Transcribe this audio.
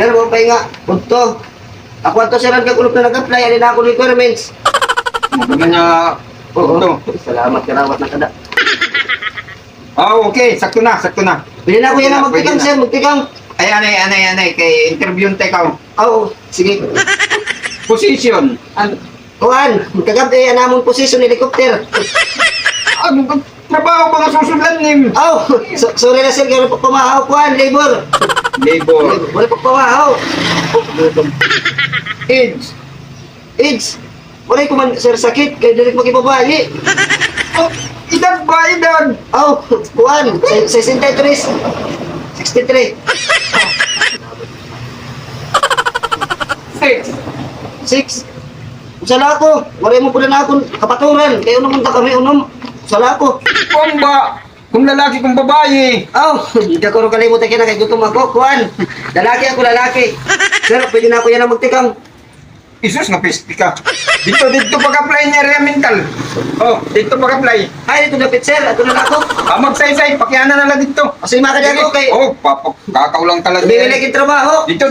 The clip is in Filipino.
Sir, mo pa nga. Punto. Ako ato sir ang kakulog na nag-apply. Alin na ako requirements. Maganda niya. Oo. Salamat karawat na kada. Okay, sakto na, sakto na. Pwede na ako yan ang Pwede magtikang na. sir, magtikang. Ay, anay, kay interview ikaw. Oo, sige. Position. Kuhan, kagabi, anamon position helicopter. Ano ba? Trabaho ba nga susundan nim? Oh, sorry na sir, gano'n pa pumahaw, kuhan, labor. Labor. Wala pa pumahaw. Age. AIDS. Wala ko man, sir, sakit, kaya direct mag-ibabayi. Oh, edad ba, edad? Oh, kuhan, 63. 63. Six. 6. Usala ko, wala mo pala na akong kapaturan, kaya unang munta kami unom. Usala ko. Kung ba? Kung lalaki, kung babae. Oh, hindi ko rin kalimutan kaya gutom ako, kuhan. Lalaki ako, lalaki. Sir, pwede na ako yan ang magtikang. Isus nga pesti ka. Dito pag-apply niya rin mental. Oh, dito pag-apply. Ay, ito na pit, sir. Ito na ako. Magsaysay, pakiana na lang dito. Kasi makadya ko kay... Oh, kakaulang talaga. Bibili kong trabaho. Dito.